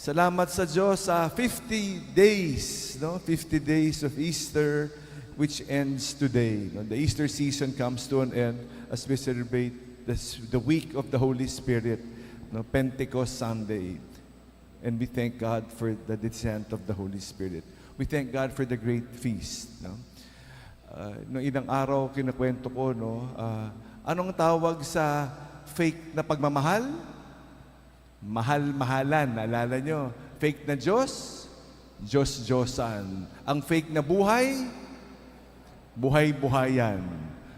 Salamat sa Diyos sa 50 days, no? 50 days of Easter which ends today. No? The Easter season comes to an end as we celebrate the week of the Holy Spirit, no? Pentecost Sunday. And we thank God for the descent of the Holy Spirit. We thank God for the great feast, no? Noong ilang araw kinukwento ko, no? Anong tawag sa fake na pagmamahal? Mahal-mahalan, naalala nyo? Fake na Diyos, Diyos-Diyosan. Ang fake na buhay, buhay-buhayan.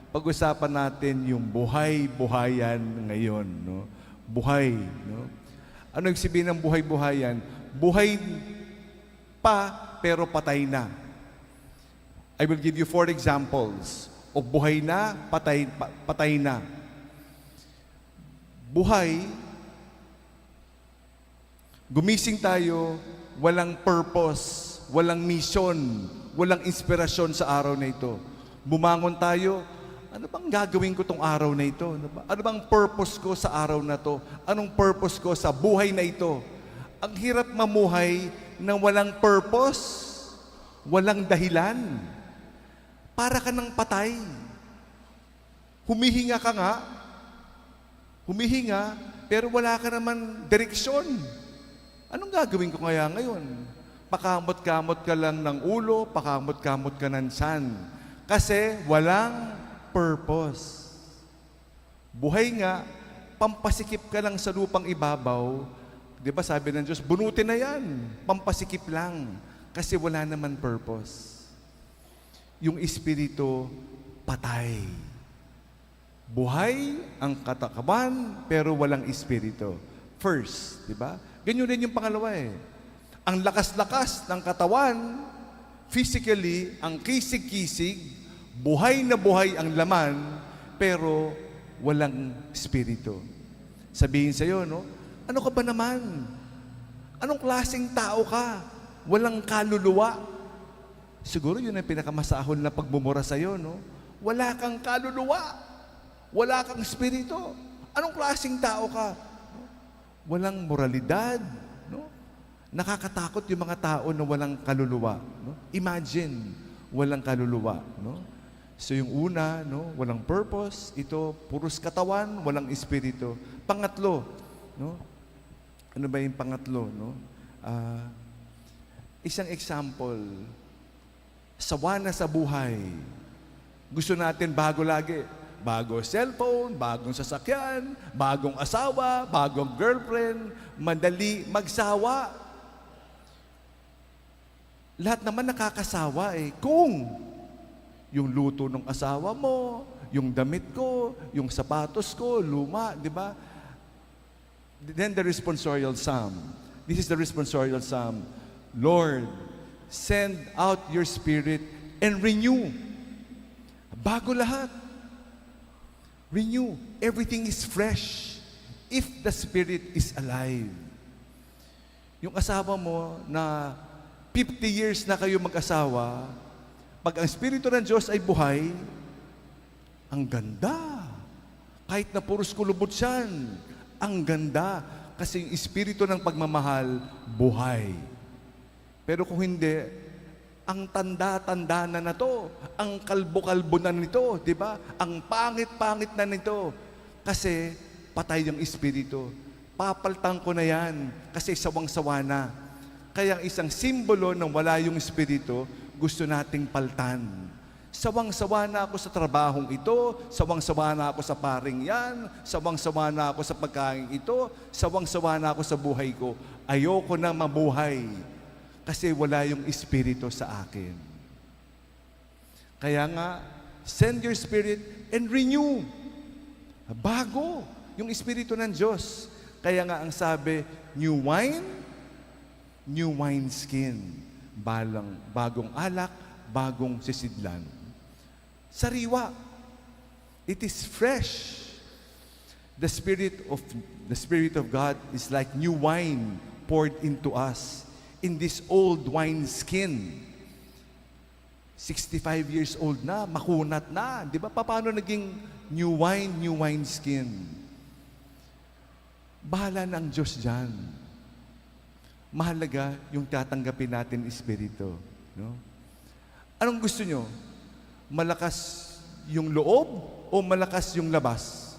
Pag-usapan natin yung buhay-buhayan ngayon, no? Buhay, no? Ano yung sabihin ng buhay-buhayan? Buhay pa, pero patay na. I will give you 4 examples of buhay na, patay na. Buhay, gumising tayo, walang purpose, walang mission, walang inspirasyon sa araw na ito. Bumangon tayo, ano bang gagawin ko tong araw na ito? Ano bang purpose ko sa araw na to? Anong purpose ko sa buhay na ito? Ang hirap mamuhay nang walang purpose, walang dahilan. Para ka ng patay. Humihinga ka nga, humihinga, pero wala ka naman direksyon. Anong gagawin ko kaya ngayon? Pakamot-kamot ka lang ng ulo, pakamot-kamot ka ng tiyan. Kasi walang purpose. Buhay nga, pampasikip ka lang sa lupang ibabaw. Di ba sabi ng Diyos, bunutin na yan. Pampasikip lang. Kasi wala naman purpose. Yung espiritu, patay. Buhay ang katakaban, pero walang espiritu. First, di ba? Ganyan din yung pangalawa eh. Ang lakas-lakas ng katawan, physically, ang kisig-kisig, buhay na buhay ang laman, pero walang espiritu. Sabihin sa'yo, no? Ano ka ba naman? Anong klaseng tao ka? Walang kaluluwa. Siguro yun ang pinakamasahol na pagmumura sa'yo, no? Wala kang kaluluwa. Wala kang espiritu. Anong klaseng tao ka? Walang moralidad, no? Nakakatakot yung mga tao na walang kaluluwa, no? Imagine, walang kaluluwa, no? So yung una, no, walang purpose, ito puros katawan, walang espiritu. Pangatlo, no? Ano ba yung pangatlo, no? Isang example, sawa na sa buhay. Gusto natin bago lagi. Bago cellphone, bagong sasakyan, bagong asawa, bagong girlfriend, madali magsawa. Lahat naman nakakasawa eh. Kung yung luto ng asawa mo, yung damit ko, yung sapatos ko, luma, di ba? Then the responsorial psalm. This is the responsorial psalm. Lord, send out your spirit and renew. Bago lahat. Renew. Everything is fresh if the Spirit is alive. Yung asawa mo na 50 years na kayo mag-asawa, pag ang Espiritu ng Diyos ay buhay, ang ganda. Kahit na puros kulubot siyan, ang ganda. Kasi yung Espiritu ng pagmamahal, buhay. Pero kung hindi, ang tanda-tanda na to, ang kalbo-kalbo na nito, di ba? Ang pangit-pangit na nito. Kasi patay yung espiritu. Papaltan ko na yan kasi sawang-sawa na. Kaya isang simbolo ng wala yung espiritu, gusto nating paltan. Sawang-sawa na ako sa trabahong ito, sawang-sawa na ako sa paring yan, sawang-sawa na ako sa pagkain ito, sawang-sawa na ako sa buhay ko. Ayoko na mabuhay. Kasi wala yung espiritu sa akin. Kaya nga, send your spirit and renew. Bago yung espiritu ng Diyos. Kaya nga ang sabi, new wine skin. Bagong alak, bagong sisidlan. Sariwa. It is fresh. The Spirit of God is like new wine poured into us. In this old wine skin. 65 years old na, makunat na. Di ba? Paano naging new wine skin? Bahala na ang Diyos dyan. mahalaga yung tatanggapin natin Espiritu. No? Anong gusto nyo? Malakas yung loob o malakas yung labas?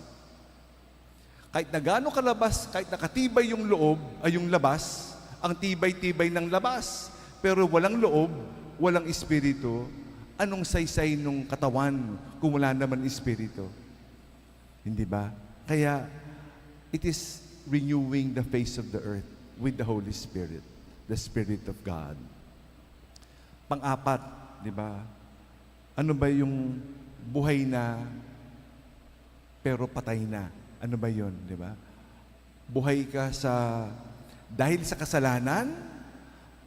Kahit na gaano kalabas, kahit nakatibay yung loob ay yung labas, ang tibay-tibay ng labas, pero walang loob, walang Espiritu, anong saysay nung katawan kung wala naman Espiritu? Hindi ba? Kaya, it is renewing the face of the earth with the Holy Spirit, the Spirit of God. Pang-apat, di ba? Ano ba yung buhay na pero patay na? Ano ba yun, di ba? Buhay ka dahil sa kasalanan,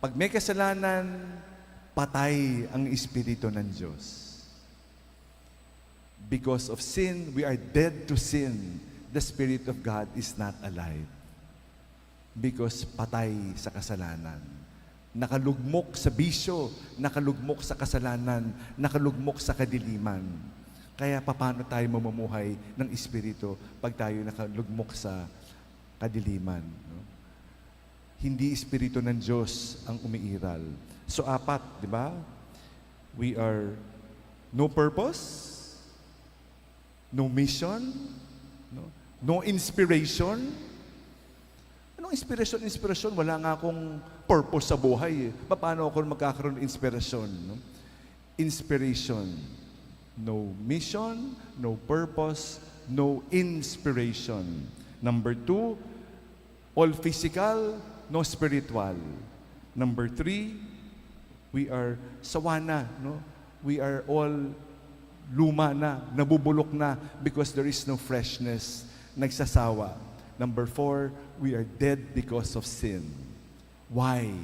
pag may kasalanan, patay ang Espiritu ng Diyos. Because of sin, we are dead to sin. The Spirit of God is not alive. Because patay sa kasalanan. Nakalugmok sa bisyo, nakalugmok sa kasalanan, nakalugmok sa kadiliman. Kaya paano tayo mamumuhay ng Espiritu pag tayo nakalugmok sa kadiliman? No? Hindi Espiritu ng Diyos ang umiiral. So, 4, di ba? We are no purpose, no mission, no inspiration. Anong inspiration? Inspiration, wala nga akong purpose sa buhay. Paano ako magkakaroon ng inspiration? No? Inspiration. No mission, no purpose, no inspiration. Number 2, all physical, no spiritual. Number 3, we are sawana, no? We are all luma na, nabubulok na because there is no freshness, nagsasawa. Number 4, we are dead because of sin. Why?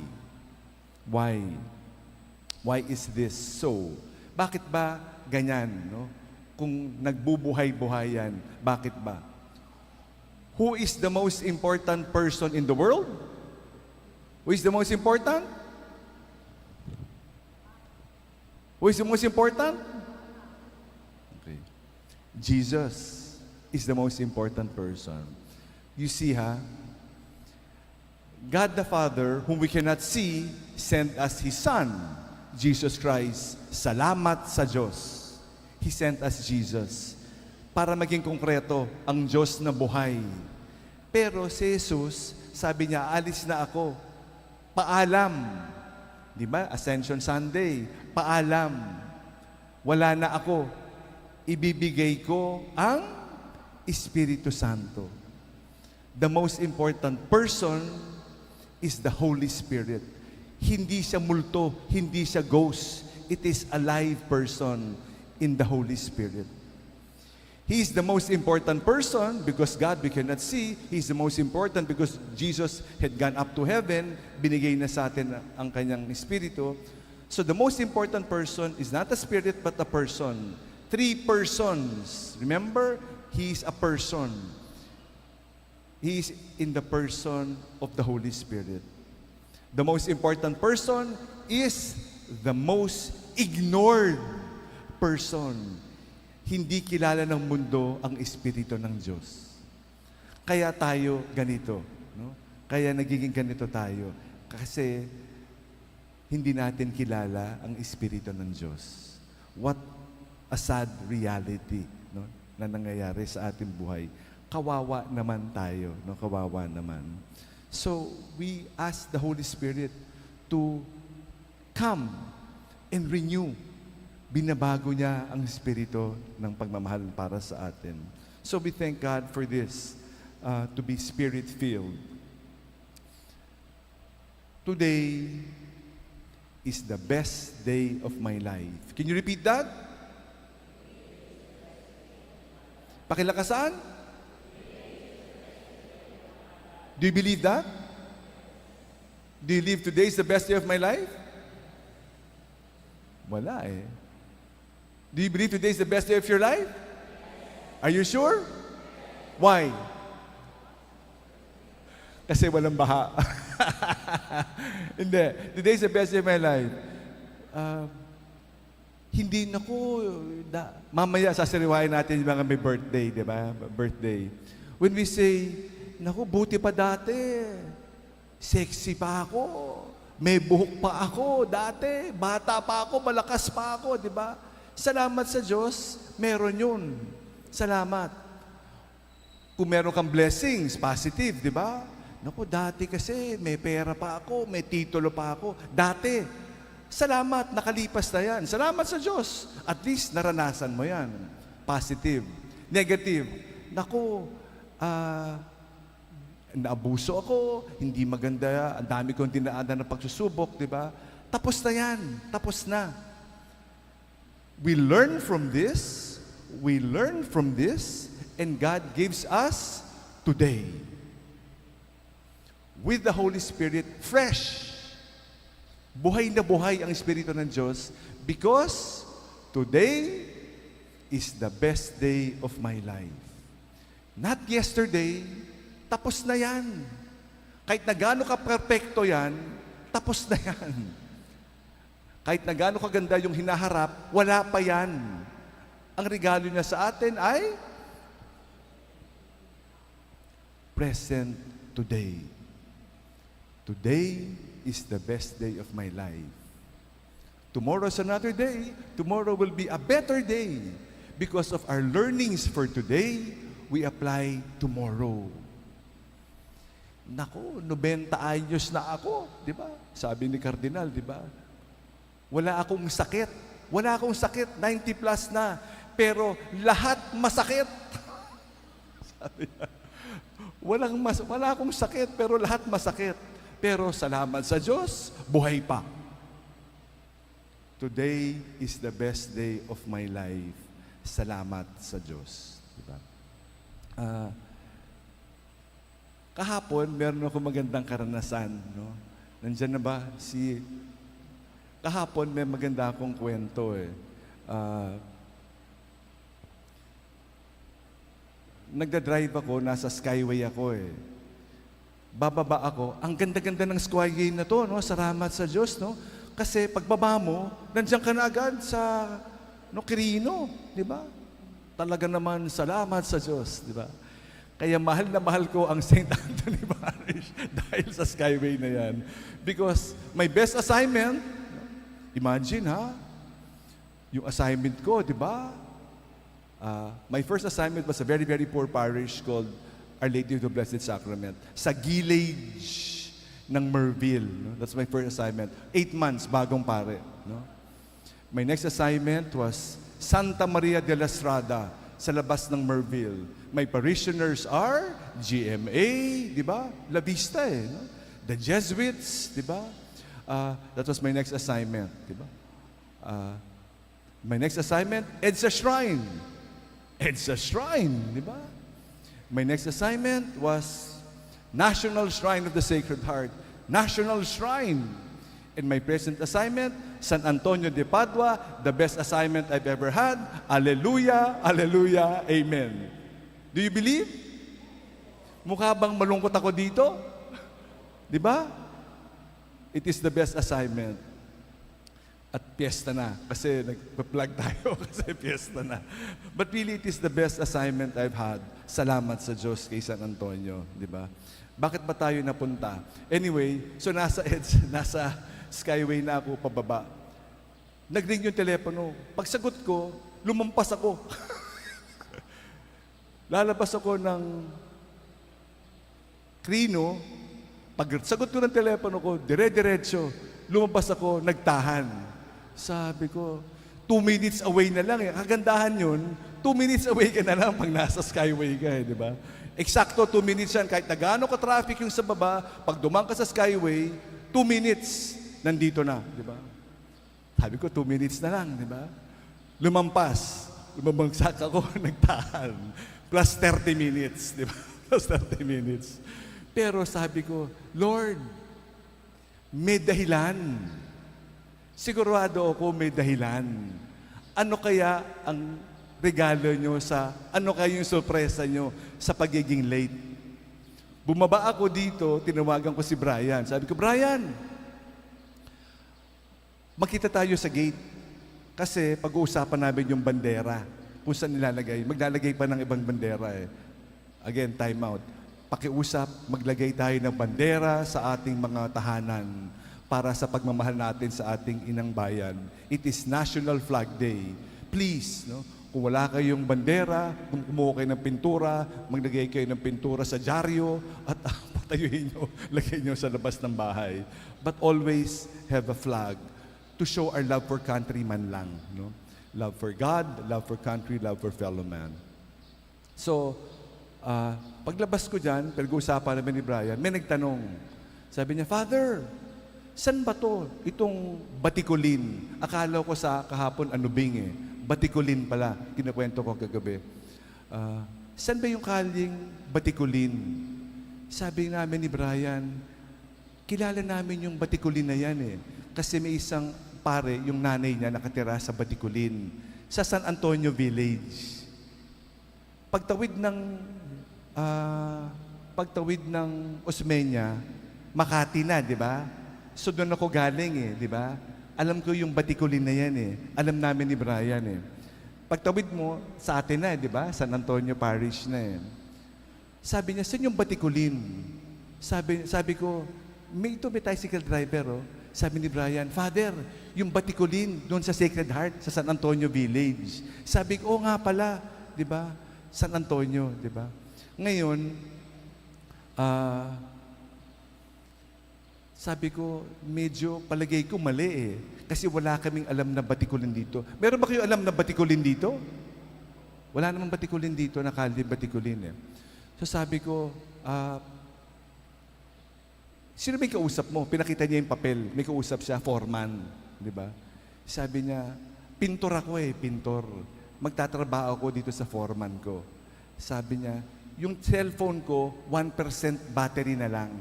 Why? Why is this so? Bakit ba ganyan, no? Kung nagbubuhay-buhayan, bakit ba? Who is the most important person in the world? Who is the most important? Who is the most important? Okay. Jesus is the most important person. You see, God the Father, whom we cannot see, sent us His Son, Jesus Christ. Salamat sa Diyos. He sent us Jesus para maging konkreto ang Diyos na buhay. Pero si Jesus, sabi niya, alis na ako. Paalam. Di ba? Ascension Sunday. Paalam. Wala na ako. Ibibigay ko ang Espiritu Santo. The most important person is the Holy Spirit. Hindi siya multo, hindi siya ghost. It is a live person in the Holy Spirit. He is the most important person because God we cannot see. He is the most important because Jesus had gone up to heaven. Binigay na sa atin ang kanyang Espiritu. So the most important person is not a spirit but a person. 3 persons. Remember, He is a person. He is in the person of the Holy Spirit. The most important person is the most ignored person. Hindi kilala ng mundo ang Espiritu ng Diyos. Kaya tayo ganito. No? Kaya nagiging ganito tayo. Kasi hindi natin kilala ang Espiritu ng Diyos. What a sad reality, no? Na nangyayari sa ating buhay. Kawawa naman tayo, no? Kawawa naman. So, we ask the Holy Spirit to come and renew. Binabago niya ang Espiritu ng pagmamahal para sa atin. So, we thank God for this, to be Spirit-filled. Today is the best day of my life. Can you repeat that? Pakilakasan? Do you believe that? Do you believe today is the best day of my life? Wala eh. Do you believe today is the best day of your life? Are you sure? Why? Kasi walang baha. Hindi. Today is the best day of my life. Hindi mamaya sasariwain natin yung mga may birthday, di ba? Birthday. When we say, naku, buti pa dati. Sexy pa ako. May buhok pa ako dati. Bata pa ako, malakas pa ako, di ba? Salamat sa Diyos, meron yun. Salamat. Kung meron kang blessings, positive, di ba? Naku, dati kasi may pera pa ako, may titulo pa ako. Dati. Salamat, nakalipas na yan. Salamat sa Diyos. At least naranasan mo yan. Positive. Negative. Naku, naabuso ako, hindi maganda, ang dami kong dinaanan ng pagsusubok, di ba? Tapos na yan, tapos na. We learn from this, and God gives us today. With the Holy Spirit, fresh. Buhay na buhay ang Espiritu ng Diyos because today is the best day of my life. Not yesterday, tapos na yan. Kahit na gaano ka perfecto yan, tapos na yan. Kahit na gaano kaganda yung hinaharap, wala pa yan. Ang regalo niya sa atin ay present today. Today is the best day of my life. Tomorrow is another day. Tomorrow will be a better day. Because of our learnings for today, we apply tomorrow. Naku, 90 anyos na ako, di ba? Sabi ni Cardinal, di ba? Wala akong sakit. Wala akong sakit, 90 plus na. Pero lahat masakit. Sabi niya, wala akong sakit, pero lahat masakit. Pero salamat sa Diyos, buhay pa. Today is the best day of my life. Salamat sa Diyos. Di ba? Kahapon, meron ako magandang karanasan. No? Nandyan na ba? Kahapon, may maganda akong kwento eh. Nagda-drive ako, nasa Skyway ako eh. Bababa ako, ang ganda-ganda ng Skyway na to, no? Salamat sa Diyos, no? Kasi pagbaba mo, nandiyan ka na agad sa Quirino, di ba? Talaga naman, salamat sa Diyos, di ba? Kaya mahal na mahal ko ang St. Anthony Parish dahil sa Skyway na yan. Because my best assignment, imagine ha, yung assignment ko, di ba? My first assignment was a very, very poor parish called Our Lady of the Blessed Sacrament. Sa Gillage ng Merville. No? That's my first assignment. 8 months, bagong pare. No? My next assignment was Santa Maria de la Estrada sa labas ng Merville. My parishioners are GMA, di ba? La Vista eh. No? The Jesuits, di ba? That was my next assignment, di ba? My next assignment, EDSA Shrine. EDSA Shrine, di ba? My next assignment was National Shrine of the Sacred Heart. National Shrine. And my present assignment, San Antonio de Padua, the best assignment I've ever had. Alleluia, alleluia, amen. Do you believe? Mukha bang malungkot ako dito? Di ba? It is the best assignment. At piyesta na. Kasi nag-plug tayo kasi piyesta na. But really, it is the best assignment I've had. Salamat sa Diyos kay San Antonio. Di ba? Bakit ba tayo napunta? Anyway, so nasa Skyway na ako pababa. Nag-ring yung telepono. Pagsagot ko, lumampas ako. Lalabas ako ng Quirino. Pagsagot ko ng telepono ko, dire-diretso. Lumabas ako, nagtahan. Sabi ko, 2 minutes away na lang eh. Kagandahan yun, 2 minutes away ka na lang pag nasa Skyway ka eh, di ba? Eksakto 2 minutes yan. Kahit na gaano ka-traffic yung sa baba, pag dumang ka sa Skyway, 2 minutes, nandito na, di ba? Sabi ko, 2 minutes na lang, di ba? Lumampas, lumabagsak ako, nagtahan. Plus 30 minutes, di ba? Plus 30 minutes. Pero sabi ko, Lord, may dahilan. Sigurado ako may dahilan. Ano kaya ang regalo nyo ano kaya yung sorpresa nyo sa pagiging late? Bumaba ako dito, tinawagan ko si Brian. Sabi ko, Brian, makita tayo sa gate. Kasi pag-uusapan namin yung bandera. Kung saan nilalagay. Maglalagay pa ng ibang bandera eh. Again, time out. pakiusap, maglagay tayo ng bandera sa ating mga tahanan para sa pagmamahal natin sa ating inang bayan. It is National Flag Day. Please, no? Kung wala kayong bandera, kung kumuha kayo ng pintura, maglagay kayo ng pintura sa dyaryo at patayuin nyo, lagay nyo sa labas ng bahay. But always have a flag to show our love for country man lang. No? Love for God, love for country, love for fellow man. So, paglabas ko dyan, pinag-uusapan namin ni Brian, may nagtanong. Sabi niya, Father, saan ba to? Itong Batikulin. Akala ko sa kahapon anubing eh. Batikulin pala, kinakwento ko kagabi. Saan ba yung kaling Batikulin? Sabi namin ni Brian, kilala namin yung Batikulin na yan eh. Kasi may isang pare, yung nanay niya nakatira sa Batikulin, sa San Antonio Village. Pagtawid ng Osmeña, Makati na, di ba? So doon ako galing eh, di ba? Alam ko yung Batikulin na yan eh. Alam namin ni Brian eh. Pagtawid mo, sa atin na eh, di ba? San Antonio Parish na eh. Sabi niya, saan yung Batikulin? Sabi ko, may tricycle driver oh. Sabi ni Brian, Father, yung Batikulin doon sa Sacred Heart, sa San Antonio Village. Sabi ko, nga pala, di ba? San Antonio, di ba? Ngayon, sabi ko, medyo palagay ko mali eh. Kasi wala kaming alam na Batikulin dito. Meron ba kayo alam na Batikulin dito? Wala namang Batikulin dito, nakali Batikulin eh. So sabi ko, sino may kausap mo? Pinakita niya yung papel. May kausap siya, foreman. Di ba? Sabi niya, pintor ako eh, pintor. Magtatrabaho ako dito sa foreman ko. Sabi niya, yung cellphone ko, 1% battery na lang.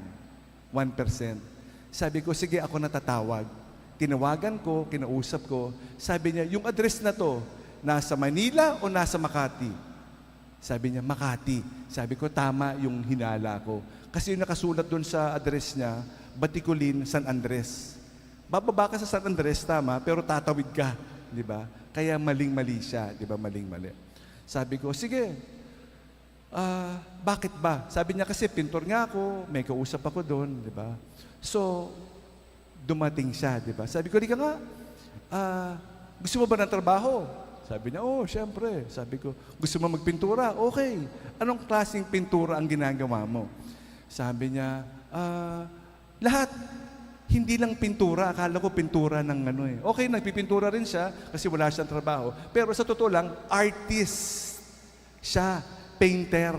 1%. Sabi ko, sige, ako natatawag. Tinawagan ko, kinausap ko. Sabi niya, yung address na to, nasa Manila o nasa Makati? Sabi niya, Makati. Sabi ko, tama yung hinala ko. Kasi yung nakasulat doon sa address niya, Batikulin, San Andres. Bababa ka sa San Andres, tama, pero tatawid ka. Di ba? Kaya maling-mali siya. Di ba? Maling-mali. Sabi ko, sige, bakit ba? Sabi niya, kasi pintor nga ako, may kausap ako doon. Di ba? So, dumating siya, di ba? Sabi ko, di ka nga, gusto mo ba ng trabaho? Sabi niya, oh, syempre. Sabi ko, gusto mo magpintura? Okay. Anong klaseng pintura ang ginagawa mo? Sabi niya, lahat. Hindi lang pintura. Akala ko pintura ng ano eh. Okay, nagpipintura rin siya kasi wala siyang trabaho. Pero sa totoo lang, artist siya, painter.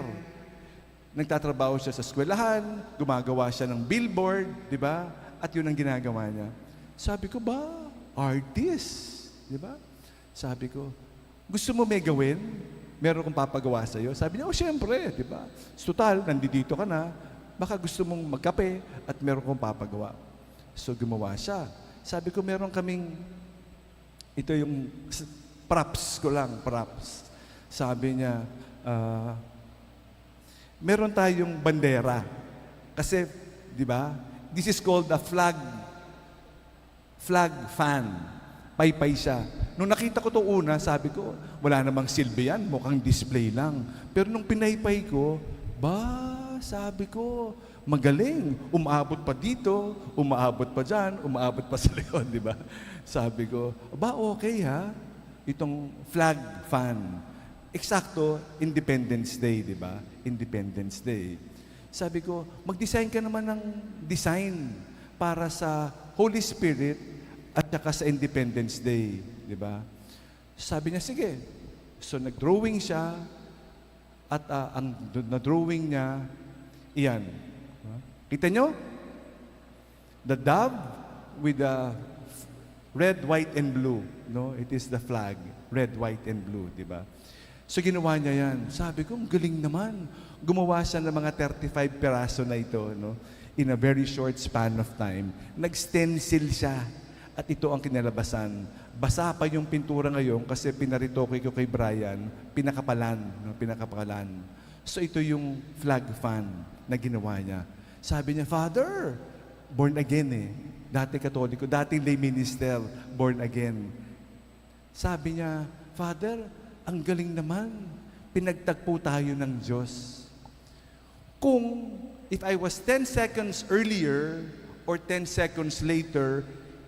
Nagtatrabaho siya sa eskwelahan, gumagawa siya ng billboard, di ba? At yun ang ginagawa niya. Sabi ko, ba? Artist? Di ba? Sabi ko, gusto mo may gawin? Meron kong papagawa sa'yo? Sabi niya, oh, syempre, di ba? Total, nandito ka na. Baka gusto mong magkape at meron kong papagawa. So, gumawa siya. Sabi ko, meron kaming, ito yung props ko lang, props. Sabi niya, meron tayong bandera. Kasi, di ba, this is called a flag fan. Paypay siya. Nung nakita ko to una, sabi ko, wala namang silbi yan, mukhang display lang. Pero nung pinaypay ko, sabi ko, magaling. Umaabot pa dito, umaabot pa dyan, umaabot pa sa likod, di ba? Sabi ko, okay ha? Itong flag fan. Eksakto, Independence Day, di ba? Independence Day. Sabi ko, mag-design ka naman ng design para sa Holy Spirit at saka sa Independence Day, di ba? Sabi niya, sige. So, nag-drawing siya at ang na-drawing niya, iyan. Kita nyo? The dove with the red, white, and blue. No? It is the flag. Red, white, and blue, di ba? So, ginawa niya yan. Sabi ko, galing naman. Gumawa siya ng mga 35 peraso na ito, no? In a very short span of time. Nag-stencil siya. At ito ang kinalabasan. Basa pa yung pintura ngayon kasi pinaritoke ko kay Brian, pinakapalan. No? Pinakapalan. So, ito yung flag fan na ginawa niya. Sabi niya, Father, born again eh. Dati Katoliko, dati lay minister, born again. Sabi niya, Father, ang galing naman. Pinagtagpo tayo ng Diyos. Kung if I was 10 seconds earlier or 10 seconds later,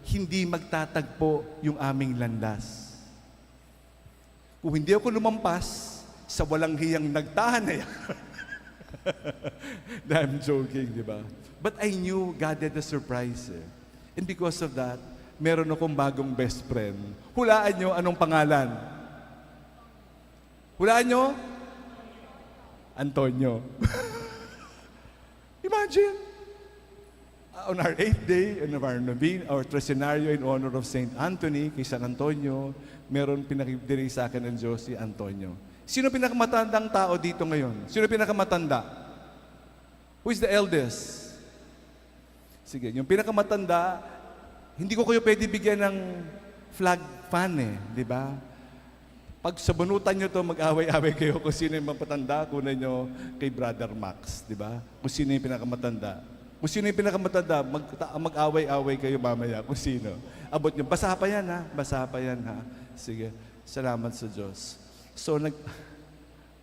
hindi magtatagpo yung aming landas. Kung hindi ako lumampas sa walang hiyang nagtahan na yan. I'm joking, di ba? But I knew God had a surprise. And because of that, meron akong bagong best friend. Hulaan nyo anong pangalan? Hulaan nyo? Antonio. Imagine. On our 8th day, in our novena, our Trecennario in honor of Saint Anthony, kay San Antonio, meron pinakibigay sa akin ng Diyos si Antonio. Sino pinakamatandang tao dito ngayon? Sino pinakamatanda? Who is the eldest? Sige, yung pinakamatanda, hindi ko kayo pwede bigyan ng flag fan di ba? Pag sabunutan nyo to, mag-away-away kayo kung sino yung mapatanda, kunan nyo kay Brother Max, di ba? Kung sino yung pinakamatanda. Kung sino yung pinakamatanda, mag-away-away kayo mamaya kung sino. Abot nyo, basa pa yan ha, basa pa yan ha. Sige, salamat sa Diyos. So,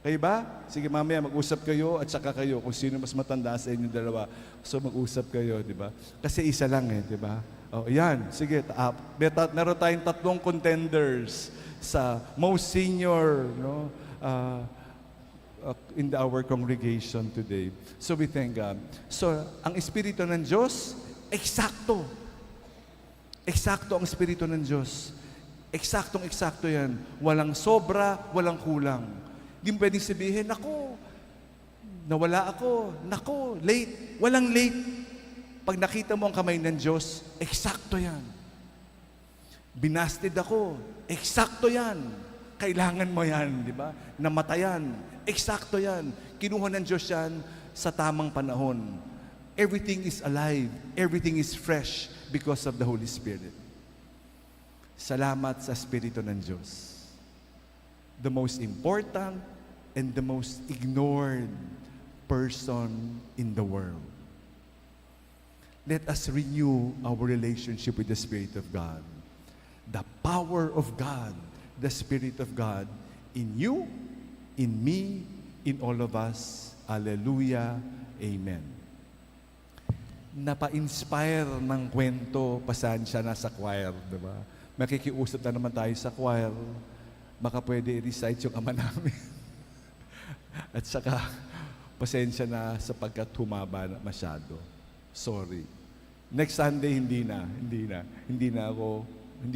kayo ba? Sige, mamaya mag-usap kayo at saka kayo kung sino mas matanda sa inyong dalawa. So, mag-usap kayo, di ba? Kasi isa lang di ba? Oh, yan. Sige, meron tayong 3 contenders sa most senior, in our congregation today. So, we thank God. So, ang Espiritu ng Diyos, eksakto. Eksakto ang Espiritu ng Diyos. Eksaktong-eksakto yan. Walang sobra, walang kulang. Hindi mo pwedeng sabihin, naku, nawala ako, naku, late. Walang late. Pag nakita mo ang kamay ng Diyos, eksakto yan. Binasted ako, eksakto yan. Kailangan mo yan, di ba? Namatayan, eksakto yan. Kinuha ng Diyos yan sa tamang panahon. Everything is alive, everything is fresh because of the Holy Spirit. Salamat sa Espiritu ng Diyos. The most important and the most ignored person in the world. Let us renew our relationship with the Spirit of God. The power of God, the Spirit of God in you, in me, in all of us. Hallelujah. Amen. Napa-inspire ng kwento, pasensya na sa choir, di ba? Makikiusap na naman tayo sa choir. Baka pwede i-recite yung Ama namin. At saka, pasensya na sapagkat humaba na masyado. Sorry. Next Sunday, hindi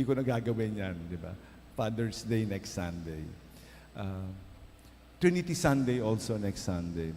ko nagagawin yan, di ba? Father's Day next Sunday. Trinity Sunday also next Sunday.